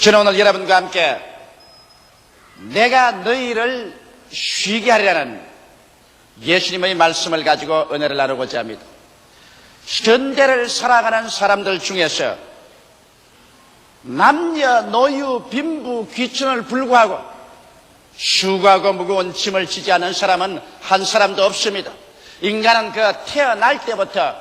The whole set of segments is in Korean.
저는 오늘 여러분과 함께 내가 너희를 쉬게 하리라는 예수님의 말씀을 가지고 은혜를 나누고자 합니다. 현대를 살아가는 사람들 중에서 남녀, 노유, 빈부, 귀천을 불구하고 수고하고 무거운 짐을 지지 않은 사람은 한 사람도 없습니다. 인간은 그 태어날 때부터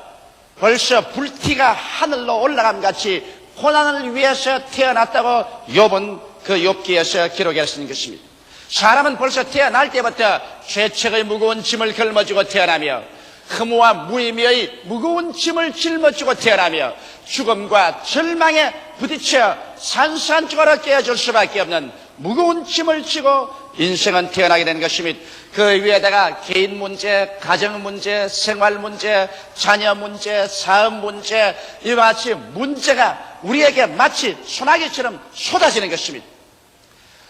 벌써 불티가 하늘로 올라감 같이 고난을 위해서 태어났다고 욥은 그 욥기에서 기록했는 것입니다. 사람은 벌써 태어날 때부터 죄책의 무거운 짐을 걸머쥐고 태어나며 흠모와 무의미의 무거운 짐을 짊어지고 태어나며 죽음과 절망에 부딪혀 산산조각으로 깨어질 수밖에 없는 무거운 짐을 지고 인생은 태어나게 되는 것입니다. 그 위에다가 개인 문제, 가정 문제, 생활 문제, 자녀 문제, 사업 문제, 이와 같이 문제가 우리에게 마치 소나기처럼 쏟아지는 것입니다.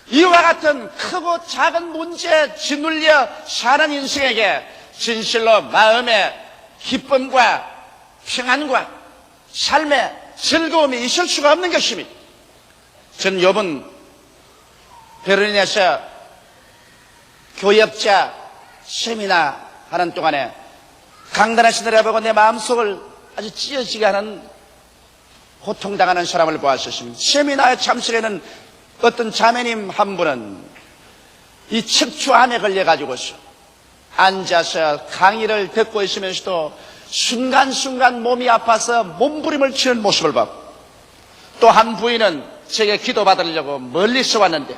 이와 같은 크고 작은 문제에 짓눌려 사는 인생에게 진실로 마음의 기쁨과 평안과 삶의 즐거움이 있을 수가 없는 것입니다. 전 욥은 베를린에서 교역자 세미나 하는 동안에 강단에서 내려보고 내 마음속을 아주 찢어지게 하는 고통당하는 사람을 보았었습니다. 세미나에 참석하는 어떤 자매님 한 분은 이 척추암에 걸려가지고서 앉아서 강의를 듣고 있으면서도 순간순간 몸이 아파서 몸부림을 치는 모습을 봤고, 또 한 부인은 제게 기도받으려고 멀리서 왔는데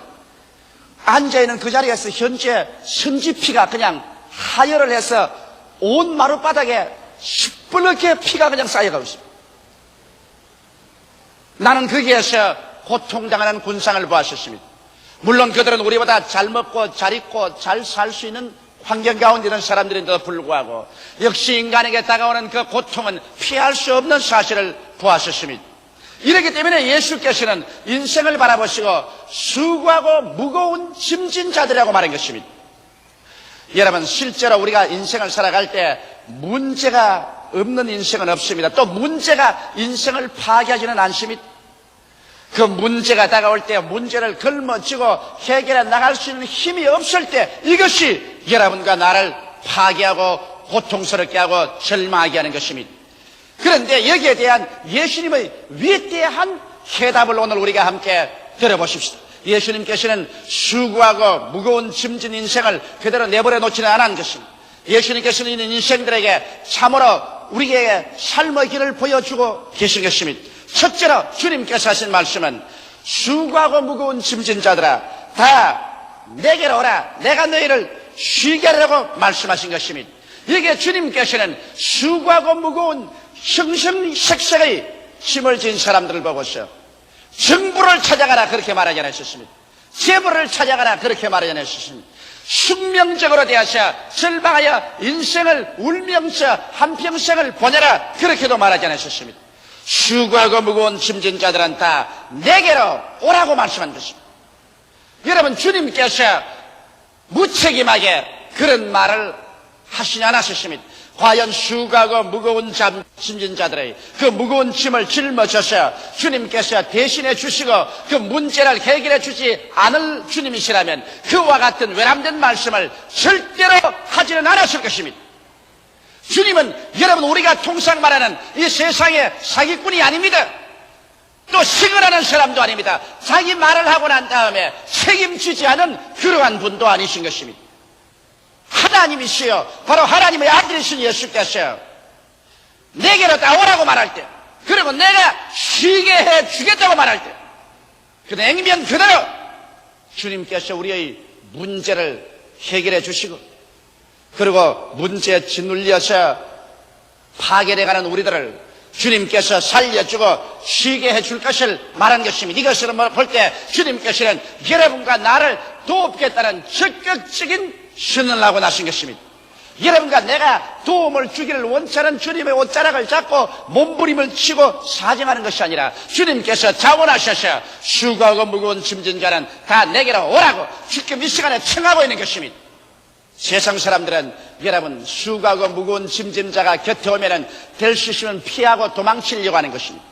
앉아있는 그 자리에서 현재 선지피가 그냥 하혈을 해서 온 마룻바닥에 시뻘겋게 피가 그냥 쌓여가고 있습니다. 나는 거기에서 고통당하는 군상을 보았었습니다. 물론 그들은 우리보다 잘 먹고 잘 입고 잘 살 수 있는 환경 가운데 있는 사람들인데도 불구하고 역시 인간에게 다가오는 그 고통은 피할 수 없는 사실을 보았었습니다. 이렇기 때문에 예수께서는 인생을 바라보시고 수고하고 무거운 짐진 자들이라고 말한 것입니다. 여러분, 실제로 우리가 인생을 살아갈 때 문제가 없는 인생은 없습니다. 또 문제가 인생을 파괴하지는 않습니다. 그 문제가 다가올 때 문제를 걸머쥐고 해결해 나갈 수 있는 힘이 없을 때 이것이 여러분과 나를 파괴하고 고통스럽게 하고 절망하게 하는 것입니다. 그런데 여기에 대한 예수님의 위대한 해답을 오늘 우리가 함께 들어보십시다. 예수님께서는 수고하고 무거운 짐진 인생을 그대로 내버려 놓지는 않은 것입니다. 예수님께서는 이런 인생들에게 참으로 우리에게 삶의 길을 보여주고 계신 것입니다. 첫째로 주님께서 하신 말씀은 수고하고 무거운 짐진 자들아 다 내게로 오라, 내가 너희를 쉬게 하려고 말씀하신 것입니다. 여기에 주님께서는 수고하고 무거운 형성색색의 짐을 진 사람들을 보고서 정부를 찾아가라 그렇게 말하지 않으셨습니다. 재물을 찾아가라 그렇게 말하지 않으셨습니다. 숙명적으로 되어서 절망하여 인생을 울면서 한평생을 보내라 그렇게도 말하지 않으셨습니다. 수고하고 무거운 짐진 자들은 다 내게로 오라고 말씀한 것입니다. 여러분, 주님께서 무책임하게 그런 말을 하시지 않으셨습니다. 과연 수고하고 무거운 짐진 자들의 그 무거운 짐을 짊어져서 주님께서 대신해 주시고 그 문제를 해결해 주지 않을 주님이시라면 그와 같은 외람된 말씀을 절대로 하지는 않았을 것입니다. 주님은 여러분, 우리가 통상 말하는 이 세상의 사기꾼이 아닙니다. 또 시근하는 사람도 아닙니다. 자기 말을 하고 난 다음에 책임지지 않은 그러한 분도 아니신 것입니다. 하나님이시여 바로 하나님의 아들이신 예수께서 내게로 다 오라고 말할 때, 그리고 내가 쉬게 해주겠다고 말할 때 그 냉면 그대로 주님께서 우리의 문제를 해결해 주시고, 그리고 문제에 짓눌려서 파괴돼가는 우리들을 주님께서 살려주고 쉬게 해줄 것을 말한 것입니다. 이것을 볼 때 주님께서는 여러분과 나를 돕겠다는 적극적인 신을 하고 나신 것입니다. 여러분과 내가 도움을 주기를 원치 않은 주님의 옷자락을 잡고 몸부림을 치고 사정하는 것이 아니라 주님께서 자원하셔서 수고하고 무거운 짐진 자는 다 내게로 오라고 지금 이 시간에 청하고 있는 것입니다. 세상 사람들은 여러분 수고하고 무거운 짐진 자가 곁에 오면은 될 수 있으면 피하고 도망치려고 하는 것입니다.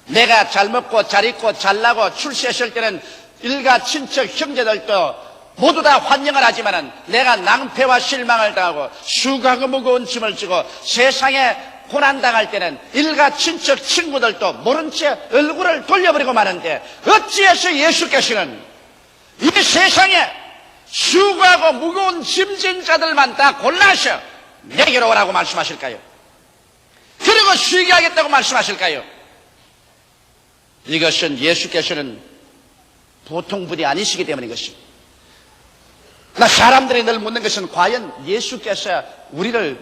내가 잘 먹고 잘 입고 잘 나고 출세했을 때는 일가 친척 형제들도 모두 다 환영을 하지만은 내가 낭패와 실망을 당하고 수고하고 무거운 짐을 지고 세상에 고난당할 때는 일가 친척 친구들도 모른 채 얼굴을 돌려버리고 마는데 어찌해서 예수께서는 이 세상에 수고하고 무거운 짐진 자들만 다 골라서 내게로 오라고 말씀하실까요? 그리고 쉬게 하겠다고 말씀하실까요? 이것은 예수께서는 보통 분이 아니시기 때문인 것입니다. 사람들이 늘 묻는 것은 과연 예수께서 우리를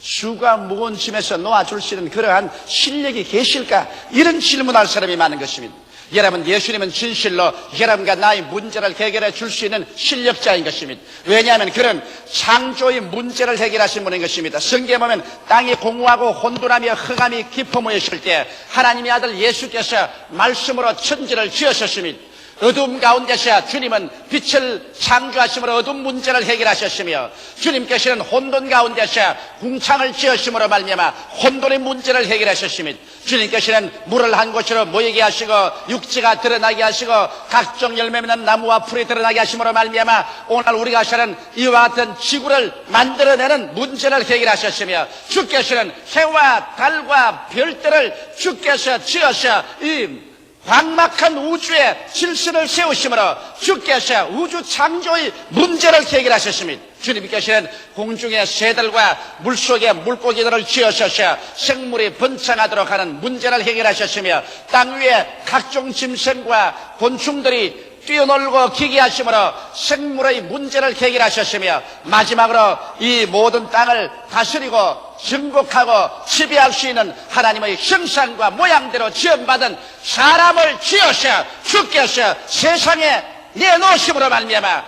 수고와 무거운 짐에서 놓아줄 수 있는 그러한 실력이 계실까? 이런 질문할 사람이 많은 것입니다. 여러분, 예수님은 진실로 여러분과 나의 문제를 해결해 줄 수 있는 실력자인 것입니다. 왜냐하면 그런 창조의 문제를 해결하신 분인 것입니다. 성경에 보면 땅이 공허하고 혼돈하며 흑암이 깊어모였을 때 하나님의 아들 예수께서 말씀으로 천지를 지으셨습니다. 어둠 가운데서 주님은 빛을 창조하심으로 어둠 문제를 해결하셨으며 주님께서는 혼돈 가운데서 궁창을 지으심으로 말미암아 혼돈의 문제를 해결하셨습니다. 주님께서는 물을 한 곳으로 모이게 하시고 육지가 드러나게 하시고 각종 열매 맺는 나무와 풀이 드러나게 하심으로 말미암아 오늘 우리가 사는 이와 같은 지구를 만들어내는 문제를 해결하셨으며 주께서는 해와 달과 별들을 주께서 지어서 이 광막한 우주에 질서를 세우심으로 주께서 우주 창조의 문제를 해결하셨습니다. 주님께서는 공중의 새들과 물속의 물고기들을 지으셔서 생물이 번창하도록 하는 문제를 해결하셨으며 땅 위에 각종 짐승과 곤충들이 뛰어놀고 기기하심으로 생물의 문제를 해결하셨으며 마지막으로 이 모든 땅을 다스리고 정복하고 지배할 수 있는 하나님의 형상과 모양대로 지음받은 사람을 지어서 주께서 세상에 내놓으심으로 말미암아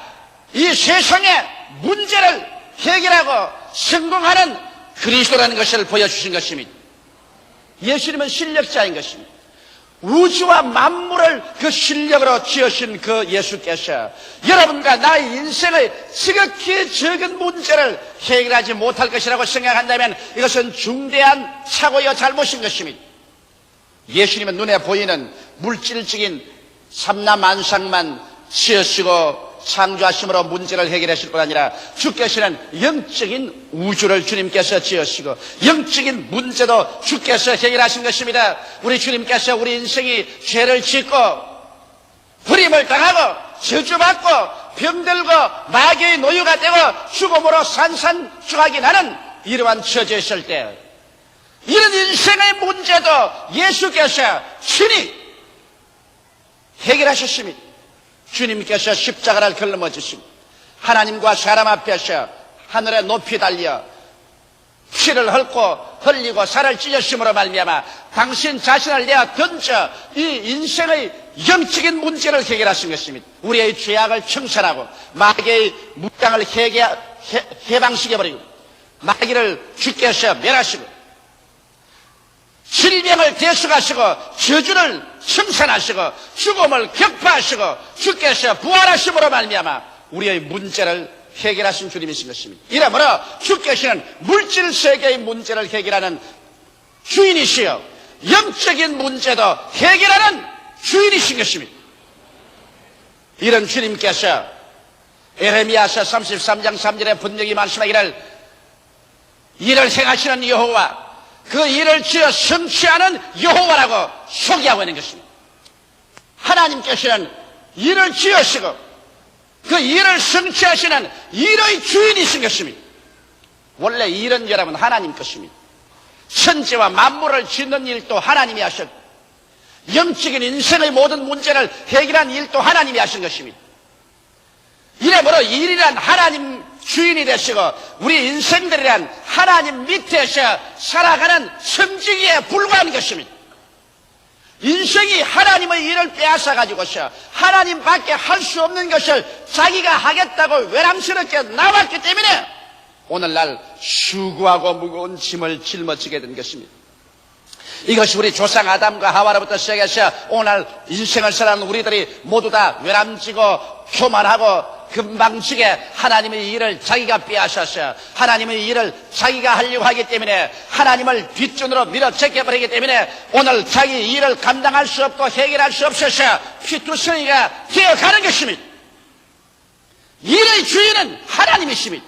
이 세상의 문제를 해결하고 성공하는 그리스도라는 것을 보여주신 것입니다. 예수님은 실력자인 것입니다. 우주와 만물을 그 실력으로 지으신 그 예수께서 여러분과 나의 인생의 지극히 적은 문제를 해결하지 못할 것이라고 생각한다면 이것은 중대한 착오여 잘못인 것입니다. 예수님은 눈에 보이는 물질적인 삼라만상만 지으시고 창조하심으로 문제를 해결하실 뿐 아니라 주께서는 영적인 우주를 주님께서 지으시고 영적인 문제도 주께서 해결하신 것입니다. 우리 주님께서 우리 인생이 죄를 짓고 버림을 당하고 저주받고 병들고 마귀의 노유가 되고 죽음으로 산산조각이 나는 이러한 처지에 있을 때 이런 인생의 문제도 예수께서 친히 해결하셨습니다. 주님께서 십자가를 걸머지시고 하나님과 사람 앞에서 하늘에 높이 달려 피를 흘리고 살을 찢으심으로 말미암아 당신 자신을 내어 던져 이 인생의 영적인 문제를 해결하신 것입니다. 우리의 죄악을 청산하고 마귀의 무장을 해방시켜버리고 마귀를 주께서 멸하시고 질병을 대속하시고 저주를 청산하시고 죽음을 격파하시고 주께서 부활하심으로 말미암아 우리의 문제를 해결하신 주님이신 것입니다. 이러므로 주께서는 물질 세계의 문제를 해결하는 주인이시여 영적인 문제도 해결하는 주인이신 것입니다. 이런 주님께서 에레미야서 33장 3절에 분명히 말씀하기를 이를 행하시는 여호와 그 일을 지어 성취하는 여호와라고 소개하고 있는 것입니다. 하나님께서는 일을 지으시고 그 일을 성취하시는 일의 주인이신 것입니다. 원래 일은 여러분 하나님 것입니다. 천지와 만물을 짓는 일도 하나님이 하셨고 영적인 인생의 모든 문제를 해결한 일도 하나님이 하신 것입니다. 이러므로 일이란 하나님 주인이 되시고 우리 인생들이란 하나님 밑에서 살아가는 성지기에 불과한 것입니다. 인생이 하나님의 일을 빼앗아가지고서 하나님밖에 할 수 없는 것을 자기가 하겠다고 외람스럽게 나왔기 때문에 오늘날 수고하고 무거운 짐을 짊어지게 된 것입니다. 이것이 우리 조상 아담과 하와로부터 시작해서 오늘 인생을 살아가는 우리들이 모두 다 외람지고 교만하고 금방지게 하나님의 일을 자기가 빼앗았어요. 하나님의 일을 자기가 하려고 하기 때문에 하나님을 뒷전으로 밀어제껴버리기 때문에 오늘 자기 일을 감당할 수 없고 해결할 수 없어서 피투성이가 되어가는 것입니다. 일의 주인은 하나님이십니다.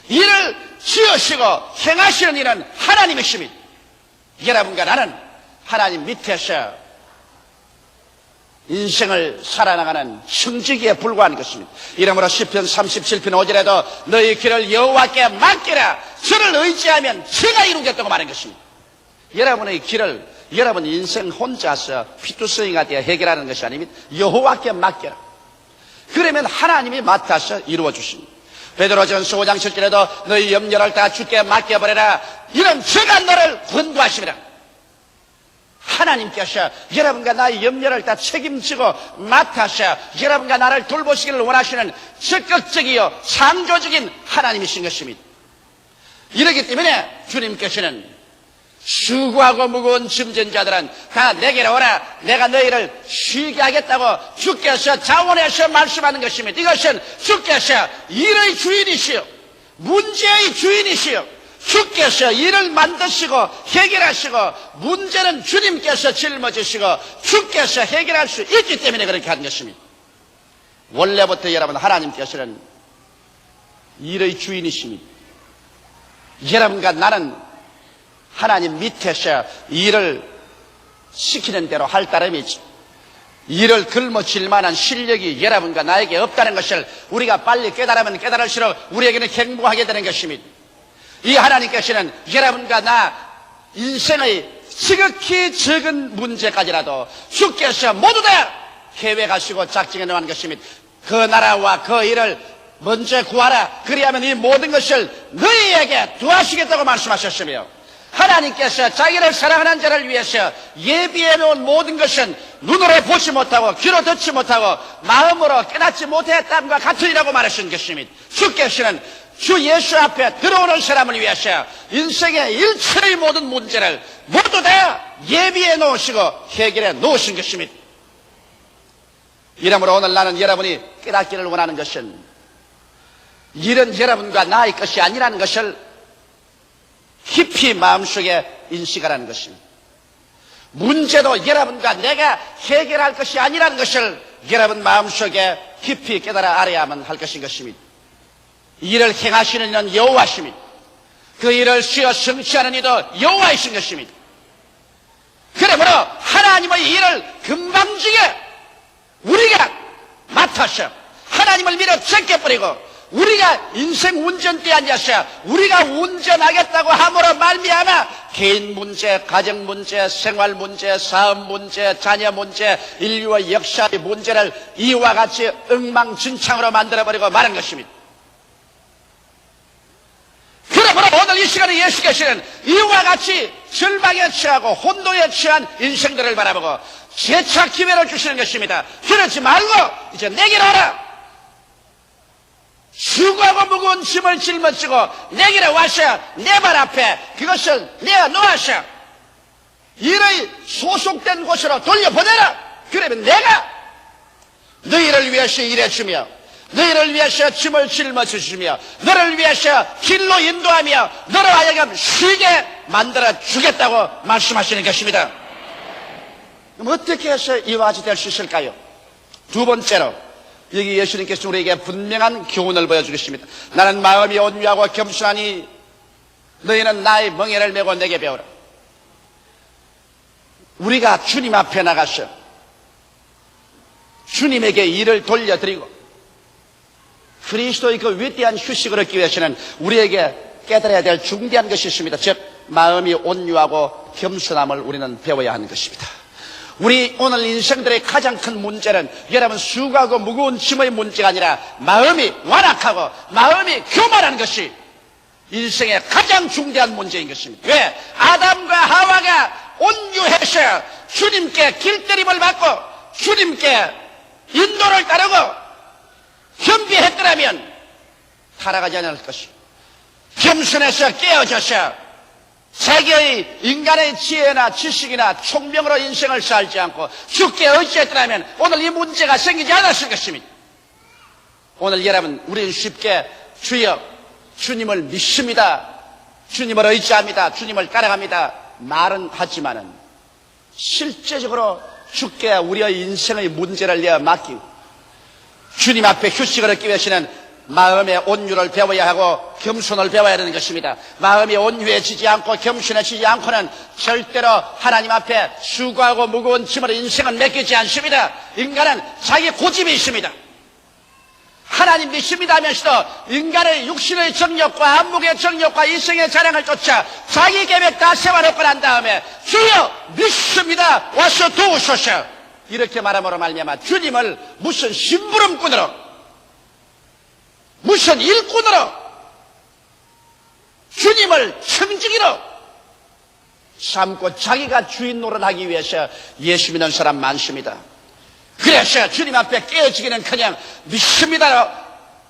일을 지으시고 행하시는 일은 하나님이십니다. 여러분과 나는 하나님 밑에서 인생을 살아나가는 청지기에 불과한 것입니다. 이러므로 시편 37편 5절에도 너희 길을 여호와께 맡기라. 저를 의지하면 제가 이루겠다고 말한 것입니다. 여러분의 길을 여러분 인생 혼자서 피투성이가 되어 해결하는 것이 아닙니다. 여호와께 맡겨라. 그러면 하나님이 맡아서 이루어 주십니다. 베드로전서 5장 7절에도 너희 염려를 다 주께 맡겨버려라. 이런 제가 너를 권고하심이라. 하나님께서 여러분과 나의 염려를 다 책임지고 맡아서 여러분과 나를 돌보시기를 원하시는 적극적이요 창조적인 하나님이신 것입니다. 이렇기 때문에 주님께서는 수고하고 무거운 짐진 자들은 다 내게로 오라. 내가 너희를 쉬게 하겠다고 주께서 자원해서 말씀하는 것입니다. 이것은 주께서 일의 주인이시요 문제의 주인이시요 주께서 일을 만드시고 해결하시고 문제는 주님께서 짊어지시고 주께서 해결할 수 있기 때문에 그렇게 하는 것입니다. 원래부터 여러분 하나님께서는 일의 주인이십니다. 여러분과 나는 하나님 밑에서 일을 시키는 대로 할 따름이지 일을 짊어질 만한 실력이 여러분과 나에게 없다는 것을 우리가 빨리 깨달으면 깨달을수록 우리에게는 행복하게 되는 것입니다. 이 하나님께서는 여러분과 나 인생의 지극히 적은 문제까지라도 주께서 모두 다 계획하시고 작정해 놓은 것입니다. 그 나라와 그 일을 먼저 구하라. 그리하면 이 모든 것을 너희에게 도와주시겠다고 말씀하셨으며 하나님께서 자기를 사랑하는 자를 위해서 예비해 놓은 모든 것은 눈으로 보지 못하고 귀로 듣지 못하고 마음으로 깨닫지 못했다함과 같으리라고 말하신 것입니다. 주께서는 주 예수 앞에 들어오는 사람을 위해서 인생의 일체의 모든 문제를 모두 다 예비해 놓으시고 해결해 놓으신 것입니다. 이러므로 오늘 나는 여러분이 깨닫기를 원하는 것은 일은 여러분과 나의 것이 아니라는 것을 깊이 마음속에 인식하라는 것입니다. 문제도 여러분과 내가 해결할 것이 아니라는 것을 여러분 마음속에 깊이 깨달아 알아야만 할 것인 것입니다. 일을 행하시는 이는 여호와십니다. 그 일을 쉬어 성취하는 이도 여호와이신 것입니다. 그러므로 하나님의 일을 금방지게 우리가 맡아서 하나님을 밀어 제껴버리고 우리가 인생 운전대에 앉아서 우리가 운전하겠다고 함으로 말미암아 개인 문제, 가정 문제, 생활 문제, 사업 문제, 자녀 문제, 인류의 역사의 문제를 이와 같이 엉망진창으로 만들어버리고 말한 것입니다. 그러므로 오늘 이 시간에 예수께서는 이와 같이 절망에 처하고 혼돈에 처한 인생들을 바라보고 재차 기회를 주시는 것입니다. 그러지 말고 이제 내게로 오라. 수고하고 무거운 짐을 짊어지고 내게로 와서 내 발 앞에 그것을 내어 놓아서 일의 소속된 곳으로 돌려보내라. 그러면 내가 너희를 위해서 일해주며 너희를 위해서 짐을 짊어지시며 너를 위해서 길로 인도하며 너로 하여금 쉬게 만들어 주겠다고 말씀하시는 것입니다. 그럼 어떻게 해서 이와 같이 될 수 있을까요? 두 번째로 여기 예수님께서 우리에게 분명한 교훈을 보여주겠습니다. 나는 마음이 온유하고 겸손하니 너희는 나의 멍에를 메고 내게 배우라. 우리가 주님 앞에 나가서 주님에게 일을 돌려드리고 그리스도의 그 위대한 휴식을 얻기 위해서는 우리에게 깨달아야 될 중대한 것이 있습니다. 즉 마음이 온유하고 겸손함을 우리는 배워야 하는 것입니다. 우리 오늘 인생들의 가장 큰 문제는 여러분 수고하고 무거운 짐의 문제가 아니라 마음이 완악하고 마음이 교만한 것이 인생의 가장 중대한 문제인 것입니다. 왜? 아담과 하와가 온유해서 주님께 길들임을 받고 주님께 인도를 따르고 겸비했더라면 타락하지 않을 것입니다. 겸손해서 깨어져서 자기의 인간의 지혜나 지식이나 총명으로 인생을 살지 않고 주께 의지했더라면 오늘 이 문제가 생기지 않았을 것입니다. 오늘 여러분, 우리는 쉽게 주여, 주님을 믿습니다, 주님을 의지합니다, 주님을 따라갑니다 말은 하지만은 실제적으로 주께 우리의 인생의 문제를 내어 맡기고 주님 앞에 휴식을 얻기 위해서는 마음의 온유를 배워야 하고 겸손을 배워야 되는 것입니다. 마음이 온유해지지 않고 겸손해지지 않고는 절대로 하나님 앞에 수고하고 무거운 짐을 인생은 맡기지 않습니다. 인간은 자기 고집이 있습니다. 하나님 믿습니다 하면서도 인간의 육신의 정욕과 안목의 정욕과 이성의 자랑을 쫓아 자기 계획 다 세워놓고 난 다음에 주여 믿습니다 와서 도우소서 이렇게 말함으로 말미암아 주님을 무슨 심부름꾼으로, 무슨 일꾼으로, 주님을 청지기로 삼고 자기가 주인 노릇하기 위해서 예수 믿는 사람 많습니다. 그래서 주님 앞에 깨어지기는 그냥 믿습니다로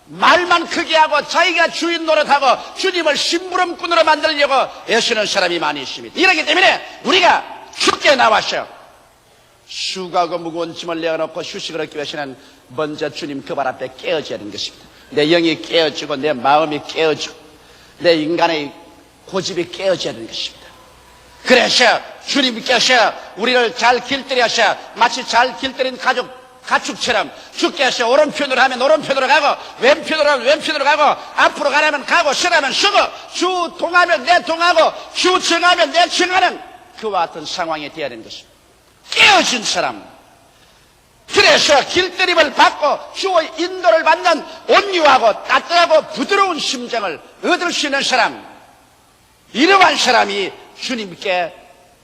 말만 크게 하고 자기가 주인 노릇하고 주님을 심부름꾼으로 만들려고 애쓰는 사람이 많이 있습니다. 이렇기 때문에 우리가 주께 나와서 수고하고 무거운 짐을 내어놓고 휴식을 얻기 위해서는 먼저 주님 그 발 앞에 깨어져야 하는 것입니다. 내 영이 깨어지고 내 마음이 깨어지고 내 인간의 고집이 깨어져야 하는 것입니다. 그래서 주님께서 우리를 잘 길들여서 마치 잘 길들인 가축처럼 주께서 오른편으로 하면 오른편으로 가고 왼편으로 하면 왼편으로 가고 앞으로 가라면 가고 서라면 서고 주 동하면 내 동하고 주 정하면 내 정하는 그와 같은 상황이 되어야 하는 것입니다. 깨어진 사람, 그래서 길들임을 받고 주의 인도를 받는 온유하고 따뜻하고 부드러운 심정을 얻을 수 있는 사람, 이러한 사람이 주님께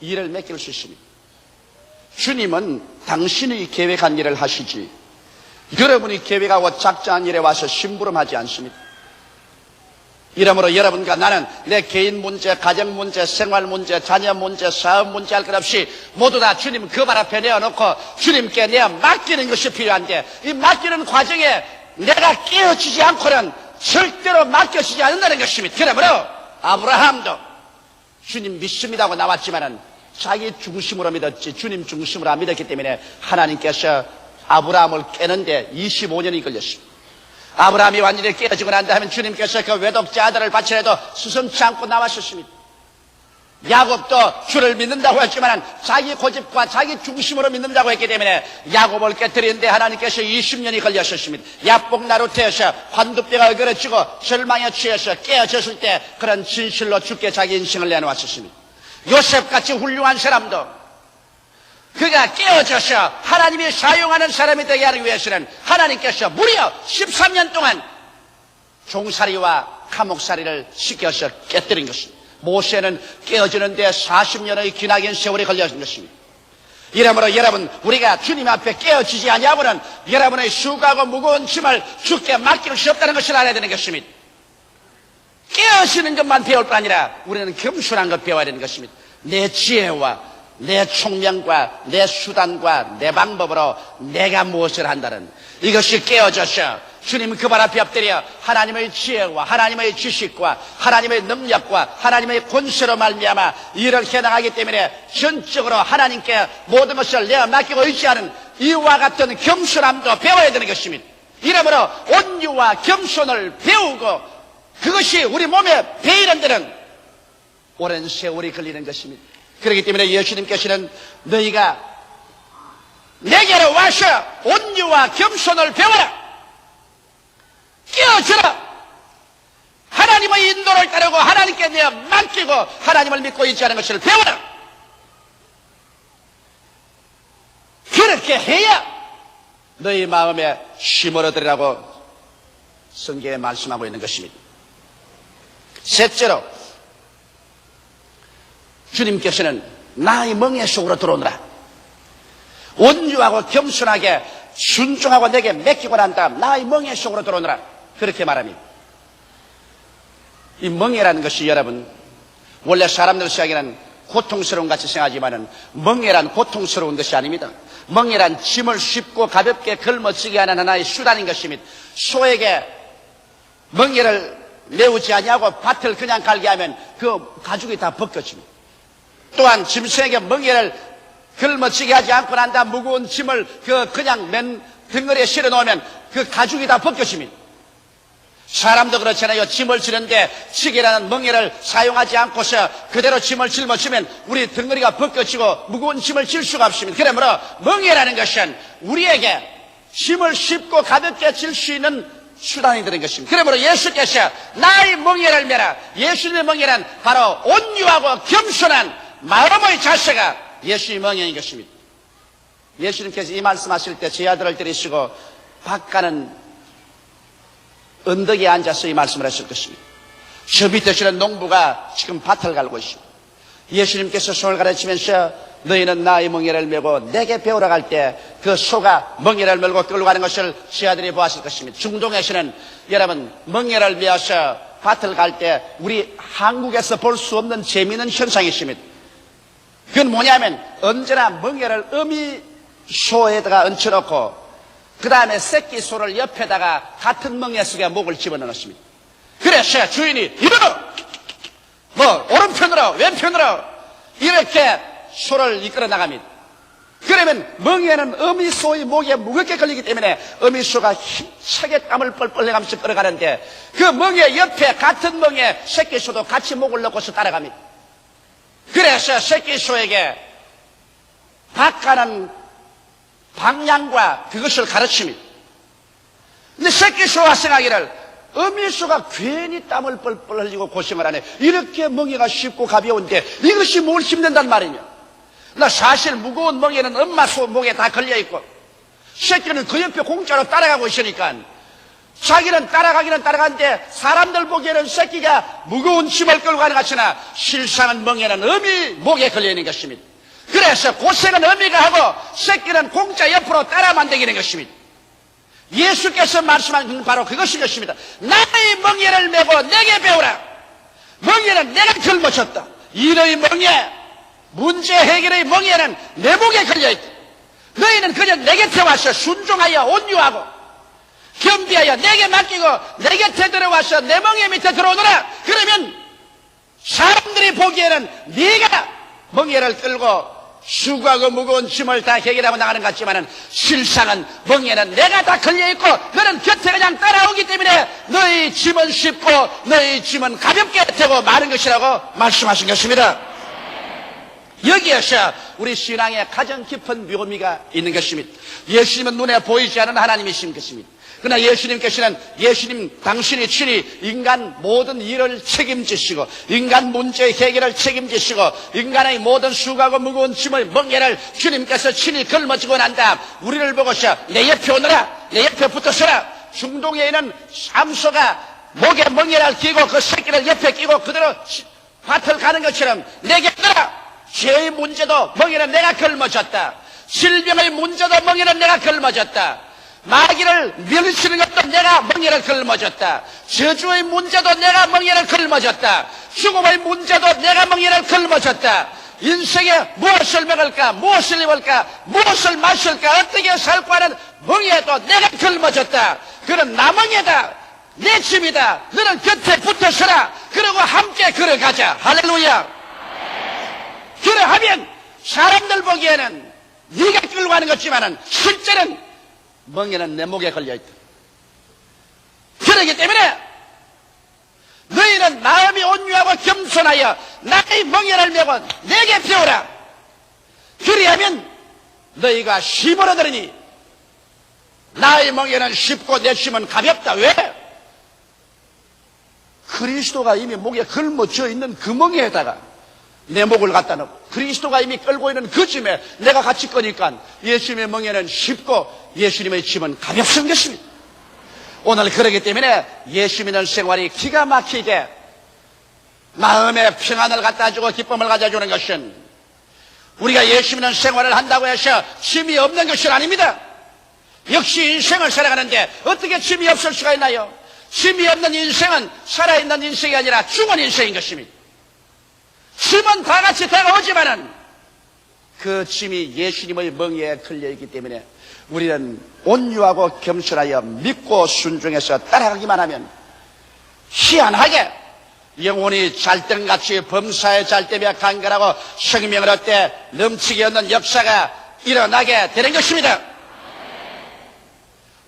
일을 맡길 수 있습니다. 주님은 당신이 계획한 일을 하시지 여러분이 계획하고 작정한 일에 와서 심부름하지 않습니다. 이러므로 여러분과 나는 내 개인 문제, 가정 문제, 생활 문제, 자녀 문제, 사업 문제 할 것 없이 모두 다 주님 그 발 앞에 내어놓고 주님께 내어 맡기는 것이 필요한데 이 맡기는 과정에 내가 깨어지지 않고는 절대로 맡겨지지 않는다는 것입니다. 그러므로 아브라함도 주님 믿습니다 하고 나왔지만은 자기 중심으로 믿었지 주님 중심으로 안 믿었기 때문에 하나님께서 아브라함을 깨는데 25년이 걸렸습니다. 아브라함이 완전히 깨어지고 난 다음에 주님께서 그 외독자 아들을 바치려도 수성치 않고 나왔었습니다. 야곱도 주를 믿는다고 했지만 자기 고집과 자기 중심으로 믿는다고 했기 때문에 야곱을 깨뜨리는데 하나님께서 20년이 걸렸었습니다. 야복나루트에서 환두뼈가 어그러지고 절망에 취해서 깨어졌을 때 그런 진실로 주께 자기 인생을 내놓았었습니다. 요셉같이 훌륭한 사람도 그가 깨어져서 하나님이 사용하는 사람이 되게 하기 위해서는 하나님께서 무려 13년 동안 종살이와 감옥살이를 시켜서 깨뜨린 것입니다. 모세는 깨어지는데 40년의 기나긴 세월이 걸렸던 것입니다. 이러므로 여러분, 우리가 주님 앞에 깨어지지 아니하고는 여러분의 수고하고 무거운 짐을 주께 맡길 수 없다는 것을 알아야 되는 것입니다. 깨어지는 것만 배울 뿐 아니라 우리는 겸손한 것 배워야 되는 것입니다. 내 지혜와 내 총명과 내 수단과 내 방법으로 내가 무엇을 한다는 이것이 깨어져서 주님 그 발 앞에 엎드려 하나님의 지혜와 하나님의 지식과 하나님의 능력과 하나님의 권세로 말미암아 일을 해나가기 때문에 전적으로 하나님께 모든 것을 내어 맡기고 의지하는 이와 같은 겸손함도 배워야 되는 것입니다. 이러므로 온유와 겸손을 배우고 그것이 우리 몸에 배이는 데는 오랜 세월이 걸리는 것입니다. 그렇기 때문에 예수님께서는 너희가 내게로 와서 온유와 겸손을 배워라, 깨어져라, 하나님의 인도를 따르고 하나님께 내어 맡기고 하나님을 믿고 있지 않은 것을 배워라. 그렇게 해야 너희 마음에 쉼을 얻으리라고 성경에 말씀하고 있는 것입니다. 셋째로 주님께서는 나의 멍에 속으로 들어오느라 온유하고 겸손하게 순종하고 내게 맡기고 난 다음 나의 멍에 속으로 들어오느라 그렇게 말합니다. 이 멍에라는 것이 여러분 원래 사람들 생각에는 고통스러운 같이 생각하지만은 멍에란 고통스러운 것이 아닙니다. 멍에란 짐을 쉽고 가볍게 걸머지게 하는 하나의 수단인 것입니다. 소에게 멍에를 메우지 아니하고 밭을 그냥 갈게 하면 그 가죽이 다 벗겨집니다. 또한 짐승에게 멍에를 걸머지게 하지 않고 난 다음 무거운 짐을 그냥 맨 덩어리에 실어 놓으면 그 가죽이 다 벗겨집니다. 사람도 그렇잖아요. 짐을 지는데 지게라는 멍에를 사용하지 않고서 그대로 짐을 짊어지면 우리 덩어리가 벗겨지고 무거운 짐을 질 수가 없습니다. 그러므로 멍에라는 것은 우리에게 짐을 쉽고 가볍게 질 수 있는 수단이 되는 것입니다. 그러므로 예수께서 나의 멍에를 메라. 예수님의 멍에는 바로 온유하고 겸손한 마음의 자세가 예수의 멍에인 것입니다. 예수님께서 이 말씀하실 때 제 아들을 데리시고 바깥은 언덕에 앉아서 이 말씀을 하실 것입니다. 저 밑에 있는 농부가 지금 밭을 갈고 있습니다. 예수님께서 소를 가르치면서 너희는 나의 멍에를 메고 내게 배우러 갈 때 그 소가 멍에를 메고 끌고 가는 것을 제 아들이 보았을 것입니다. 중동에서는 여러분 멍에를 메어서 밭을 갈 때 우리 한국에서 볼 수 없는 재미있는 현상이 있습니다. 그건 뭐냐면 언제나 멍에를 어미 소에다가 얹혀놓고 그 다음에 새끼 소를 옆에다가 같은 멍에 속에 목을 집어넣습니다. 그래서 주인이 일어나! 오른편으로 왼편으로 이렇게 소를 이끌어 나갑니다. 그러면 멍에는 어미 소의 목에 무겁게 걸리기 때문에 어미 소가 힘차게 땀을 뻘뻘 내가면서 걸어가는데 그 멍에 옆에 같은 멍에 새끼 소도 같이 목을 넣고서 따라갑니다. 그래서 새끼 소에게 밭가는 방향과 그것을 가르칩니다. 근데 새끼 소가 생각하기를 어미 소가 괜히 땀을 뻘뻘 흘리고 고생을 하네. 이렇게 멍에가 쉽고 가벼운데 이것이 뭘 힘든단 말이냐. 나 사실 무거운 멍에는 엄마 소 목에 다 걸려있고 새끼는 그 옆에 공짜로 따라가고 있으니까 자기는 따라가기는 따라가는데 사람들 보기에는 새끼가 무거운 짐을 끌고 가는 것 같으나 실상은 멍에는 어미 목에 걸려있는 것입니다. 그래서 고생은 어미가 하고 새끼는 공짜 옆으로 따라 만들기는 것입니다. 예수께서 말씀하신 바로 그것인 것입니다. 나의 멍에를 메고 내게 배우라. 멍에는 내가 짊어졌다. 일의 멍에, 문제 해결의 멍에는 내 목에 걸려있다. 너희는 그냥 내 곁에 와서 순종하여 온유하고 겸비하여 내게 맡기고 내 곁에 들어와서 내 멍에 밑에 들어오너라. 그러면 사람들이 보기에는 네가 멍에를 끌고 수고하고 무거운 짐을 다 해결하고 나가는 것 같지만은 실상은 멍에는 내가 다 걸려있고 너는 곁에 그냥 따라오기 때문에 너희 짐은 쉽고 너희 짐은 가볍게 되고 마른 것이라고 말씀하신 것입니다. 여기에서 우리 신앙에 가장 깊은 묘미가 있는 것입니다. 예수님은 눈에 보이지 않는 하나님이신 것입니다. 그러나 예수님께서는 당신이 친히 인간 모든 일을 책임지시고 인간 문제 해결을 책임지시고 인간의 모든 수고하고 무거운 짐의 멍에를 주님께서 친히 걸머지고 난 다음 우리를 보고서 내 옆에 오너라. 내 옆에 붙어서라. 중동에 있는 암소가 목에 멍에를 끼고 그 새끼를 옆에 끼고 그대로 밭을 가는 것처럼 내게 오너라. 죄의 문제도 멍에는 내가 걸머졌다. 질병의 문제도 멍에는 내가 걸머졌다. 마귀를 멸치는 것도 내가 멍에를 걸머졌다. 저주의 문제도 내가 멍에를 걸머졌다. 죽음의 문제도 내가 멍에를 걸머졌다. 인생에 무엇을 먹을까, 무엇을 입을까, 무엇을 마실까, 어떻게 살까 하는 멍에도 내가 걸머졌다. 그런 나 멍에다, 내 짐이다. 너는 곁에 붙어서라. 그리고 함께 걸어가자. 할렐루야. 그러하면 사람들 보기에는 네가 끌고 가는 것지만은 실제는 멍에는 내 목에 걸려있다. 그렇기 때문에 너희는 마음이 온유하고 겸손하여 나의 멍에를 메고 내게 배우라. 그리하면 너희가 쉼을 얻으리니 나의 멍에는 쉽고 내 짐은 가볍다. 왜? 그리스도가 이미 목에 걸머져 있는 그 멍에에다가 내 목을 갖다 놓고 그리스도가 이미 끌고 있는 그 짐에 내가 같이 거니까 예수님의 멍에는 쉽고 예수님의 짐은 가볍은 것입니다. 오늘 그러기 때문에 예수 믿는 생활이 기가 막히게 마음에 평안을 갖다 주고 기쁨을 가져주는 것은 우리가 예수 믿는 생활을 한다고 해서 짐이 없는 것은 아닙니다. 역시 인생을 살아가는데 어떻게 짐이 없을 수가 있나요? 짐이 없는 인생은 살아있는 인생이 아니라 죽은 인생인 것입니다. 짐은 다 같이 다가오지만은 그 짐이 예수님의 멍에에 걸려있기 때문에 우리는 온유하고 겸손하여 믿고 순종해서 따라가기만 하면 희한하게 영혼이 잘됨같이 범사에 잘되며 간결하고 생명을 얻되 넘치게 얻는 역사가 일어나게 되는 것입니다.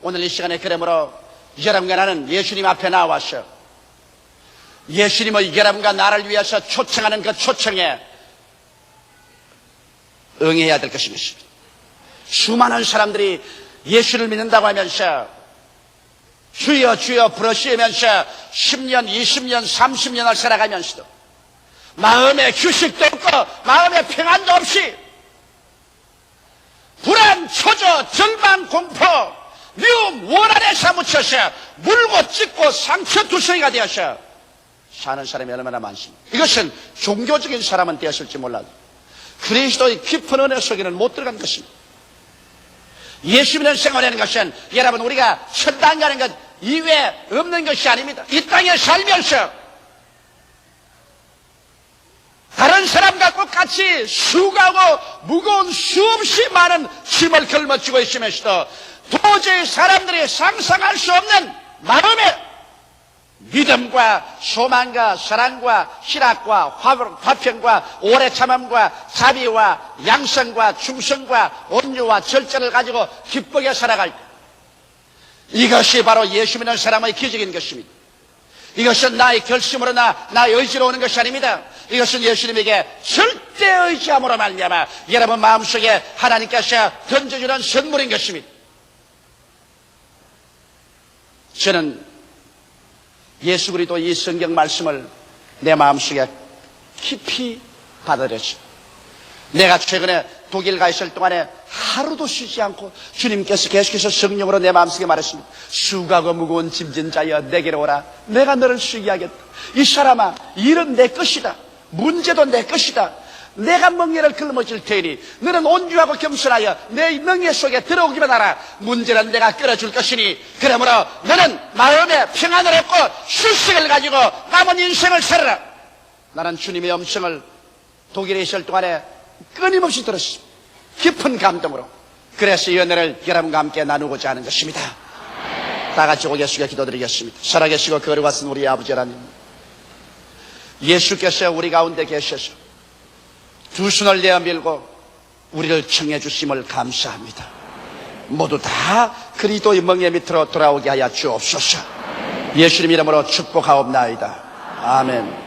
오늘 이 시간에 그러므로 여러분과 나는 예수님 앞에 나와서 예수님의 여러분과 나를 위해서 초청하는 그 초청에 응해야 될 것입니다. 수많은 사람들이 예수를 믿는다고 하면서 주여 주여 부르시면서 10년, 20년, 30년을 살아가면서도 마음에 휴식도 없고 마음에 평안도 없이 불안, 초조, 절망, 공포, 미움, 원한에 사무쳐서 물고 찢고 상처투성이가 되어서 사는 사람이 얼마나 많습니다. 이것은 종교적인 사람은 되었을지 몰라도 그리스도의 깊은 은혜 속에는 못 들어간 것입니다. 예수 믿는 생활하는 것은 여러분 우리가 천당 가는 것 이외에 없는 것이 아닙니다. 이 땅에 살면서 다른 사람과 똑같이 수고하고 무거운 수없이 많은 짐을 걸머쥐고 있으면서도 도저히 사람들이 상상할 수 없는 마음의 믿음과 소망과 사랑과 희락과 화평과 오래 참음과 자비와 양성과 충성과 온유와 절제를 가지고 기쁘게 살아갈 때 이것이 바로 예수 믿는 사람의 기적인 것입니다. 이것은 나의 결심으로 나의 의지로 오는 것이 아닙니다. 이것은 예수님에게 절대 의지함으로 말미암아 여러분 마음속에 하나님께서 던져주는 선물인 것입니다. 저는 예수 그리스도 이 성경 말씀을 내 마음속에 깊이 받아들였죠. 내가 최근에 독일 가 있을 동안에 하루도 쉬지 않고 주님께서 계속해서 성령으로 내 마음속에 말했습니다. 수고하고 무거운 짐진 자여 내게로 오라. 내가 너를 쉬게 하겠다. 이 사람아, 일은 내 것이다. 문제도 내 것이다. 내가 멍에를 걸머질 테니 너는 온유하고 겸손하여 내 멍에 속에 들어오기만 하라. 문제는 내가 끌어줄 것이니 그러므로 너는 마음에 평안을 얻고 휴식을 가지고 남은 인생을 살아라. 나는 주님의 음성을 독일에 있을 동안에 끊임없이 들었습니다. 깊은 감동으로. 그래서 이 은혜를 여러분과 함께 나누고자 하는 것입니다. 다 같이 고 예수께 기도드리겠습니다. 살아계시고 거룩하신 우리 아버지 하나님, 예수께서 우리 가운데 계셔서 두 손을 내어 밀고 우리를 청해 주심을 감사합니다. 모두 다 그리스도의 멍에 밑으로 돌아오게 하여 주옵소서. 예수님 이름으로 축복하옵나이다. 아멘.